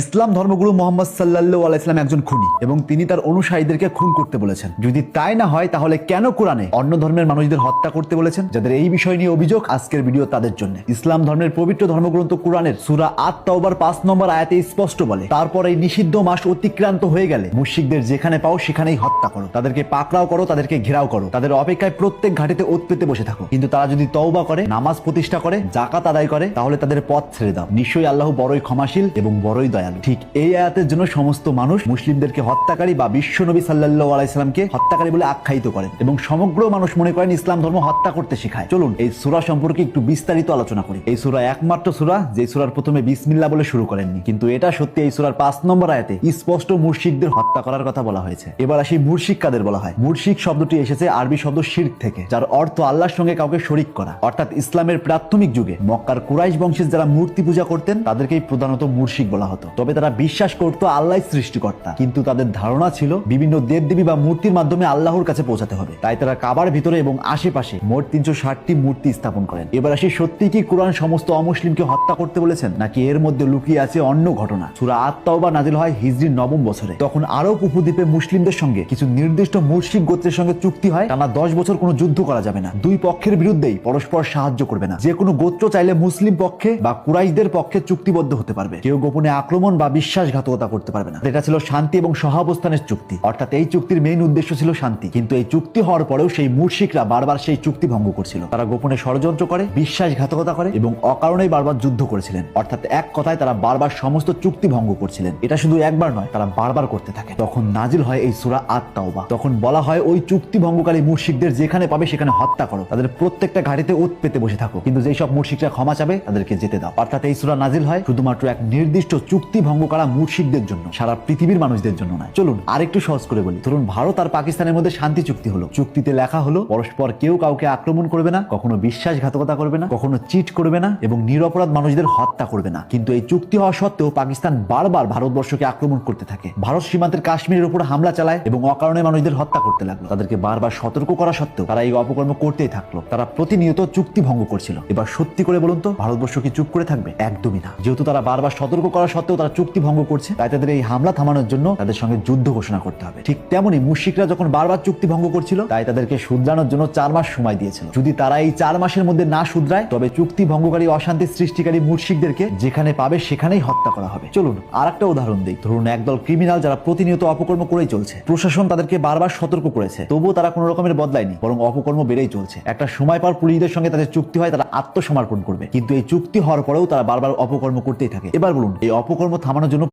ইসলাম ধর্মগুরু মোহাম্মদ সাল্লাল্লাহু আলাইহি সাল্লাম একজন খুনি এবং তিনি তার অনুসারীদেরকে খুন করতে বলেছেন। যদি তাই না হয় তাহলে কেন কোরআনে অন্য ধর্মের মানুষদের হত্যা করতে বলেছেন? যাদের এই বিষয় নিয়ে অভিযোগ, আজকের ভিডিও তাদের জন্য। ইসলাম ধর্মের পবিত্র ধর্মগ্রন্থ কোরআনের সূরা আত-তাওবার 5 নম্বর আয়াতে স্পষ্ট বলে, তারপর এই নিষিদ্ধ মাস অতিক্রান্ত হয়ে গেলে মুশরিকদের যেখানে পাও সেখানেই হত্যা করো, তাদেরকে পাকড়াও করো, তাদেরকে ঘেরাও করো, তাদের অপেক্ষায় প্রত্যেক ঘাটিতে ওত পেতে বসে থাকো। কিন্তু তারা যদি তওবা করে, নামাজ প্রতিষ্ঠা করে, যাকাত আদায় করে, তাহলে তাদের পথ ছেড়ে দাও। নিশ্চয়ই আল্লাহ বড়ই ক্ষমাশীল এবং বড়ই দয়ালু। ঠিক এই আয়াতের জন্য সমস্ত মানুষ মুসলিমদেরকে হত্যাকারী বা বিশ্ব নবী সাল্লাল্লাহু আলাইহি সাল্লামকে হত্যাকারী বলে আখ্যায়িত করেন এবং সমগ্র মানুষ মনে করেন ইসলাম ধর্ম হত্যা করতে শেখায়। চলুন এই সূরা সম্পর্কে একটু বিস্তারিত আলোচনা করি। এই সূরা একমাত্র সূরা যে সূরার প্রথমে বিসমিল্লাহ বলে শুরু করেননি, কিন্তু এটা সত্যি এই সূরার 5 নম্বর আয়াতে স্পষ্ট মুশরিকদের হত্যা করার কথা বলা হয়েছে। এবার আসি মুশরিক কাদের বলা হয়। মুশরিক শব্দটি এসেছে আরবি শব্দ শিরক থেকে, যার অর্থ আল্লাহর সঙ্গে কাউকে শরীক করা। অর্থাৎ ইসলামের প্রাথমিক যুগে মক্কার কুরাইশ বংশের যারা মূর্তি পূজা করতেন তাদেরকেই প্রধানত মুশরিক বলা হতো। তবে তারা বিশ্বাস করতো আল্লাহ সৃষ্টিকর্তা, কিন্তু তাদের ধারণা ছিল বিভিন্ন দেবদেবী বা মূর্তির মাধ্যমে আল্লাহর কাছে পৌঁছাতে হবে। তাই তারা কাবার ভিতরে এবং আশেপাশে মোট 360টি মূর্তি স্থাপন করেন। এবার আসি, সত্যি কি কোরআন সমস্ত অমুসলিমকে হত্যা করতে বলেছেন, নাকি এর মধ্যে লুকিয়ে আছে অন্য ঘটনা? সূরা আত-তাওবা নাজিল হয় হিজরির 9ম বছরে। তখন আরব উপদ্বীপে মুসলিমদের সঙ্গে কিছু নির্দিষ্ট মুশরিক গোত্রের সঙ্গে চুক্তি হয়, টানা 10 বছর কোনো যুদ্ধ করা যাবে না, দুই পক্ষের বিরুদ্ধেই পরস্পর সাহায্য করবে না। যে কোনো গোত্র চাইলে মুসলিম পক্ষে বা কুরাইশদের পক্ষে চুক্তিবদ্ধ হতে পারবে, কেউ গোপনে আক্রমণ বা বিশ্বাসঘাতকতা করতে পারবে না। এটা ছিল শান্তি এবং সহাবস্থানের চুক্তি। অর্থাৎ এই চুক্তির মেইন উদ্দেশ্য ছিল শান্তি, কিন্তু এই চুক্তি হওয়ার পরেও সেই মুশরিকরা বারবার সেই চুক্তি ভঙ্গ করছিল। তারা গোপনে ষড়যন্ত্র করে, বিশ্বাসঘাতকতা করে এবং অকারণেই বারবার যুদ্ধ করেছিলেন। অর্থাৎ এক কথায় তারা বারবার সমস্ত চুক্তি ভঙ্গ করছিলেন। এটা শুধু একবার নয়, তারা বারবার করতে থাকে। তখন নাজিল হয় এই সূরা আত-তাওবা। তখন বলা হয় ওই চুক্তি ভঙ্গকারী মুশরিকদের যেখানে পাবে সেখানে হত্যা করো, তাদের প্রত্যেকটা ঘাটিতে ওত পেতে বসে থাকো, কিন্তু যেই সব মুশরিকরা ক্ষমা চাবে তাদেরকে যেতে দাও। অর্থাৎ এই সূরা নাজিল হয় শুধুমাত্র এক নির্দিষ্ট চুক্তি ভঙ্গ করা মুশরিকদের জন্য, সারা পৃথিবীর মানুষদের জন্য নয়। চলুন আরেকটু সহজ করে বলি। ধরুন ভারত আর পাকিস্তানের মধ্যে শান্তি চুক্তি হলো। চুক্তিতে লেখা হলো পরস্পর কেউ কাউকে আক্রমণ করবে না, কখনো বিশ্বাসঘাতকতা করবে না, কখনো চিট করবে না এবং নিরপরাধ মানুষদের হত্যা করবে না। কিন্তু এই চুক্তি হওয়া সত্ত্বেও পাকিস্তান বারবার ভারতবর্ষকে আক্রমণ করতে থাকে। ভারত সীমান্তের কাশ্মীরের উপর হামলা চালায় এবং অকারণে মানুষদের হত্যা করতে লাগলো। তাদেরকে বারবার সতর্ক করা সত্ত্বেও তারা এই অপকর্ম করতেই থাকলো। তারা প্রতিনিয়ত চুক্তি ভঙ্গ করছিল। এবার সত্যি করে বলুন তো, ভারতবর্ষ কি চুপ করে থাকবে? একদমই না। যেহেতু তারা বারবার সতর্ক করা সত্ত্বেও তারা চুক্তি ভঙ্গ করছে, তাই তাদের এই হামলা থামানোর জন্য তাদের সঙ্গে যুদ্ধ ঘোষণা করতে হবে। ঠিক তেমনি মুশরিকরা যখন বারবার চুক্তি ভঙ্গ করছিল, তাই তাদেরকে শুধরানোর জন্য 4 মাস সময় দিয়েছিল। যদি তারা এই 4 মাসের মধ্যে না শুধরায়, তবে চুক্তি ভঙ্গকারী, অশান্তি সৃষ্টিকারী মুশরিকদেরকে যেখানে পাবে সেখানেই হত্যা করা হবে। চলুন আরেকটা উদাহরণ দিই। ধরুন একদল ক্রিমিনাল যারা প্রতিনিয়ত অপকর্ম করেই চলছে। প্রশাসন তাদেরকে বারবার সতর্ক করেছে, তবুও তারা কোনো রকমের বদলায়নি, বরং অপকর্ম বেড়েই চলছে। একটা সময় পর পুলিশদের সঙ্গে তাদের চুক্তি হয়, তারা আত্মসমর্পণ করবে, কিন্তু এই চুক্তি হওয়ার পরেও তারা বারবার অপকর্ম করতেই থাকে। এবার বলুন এই অপকর্ম থামানোর জন্য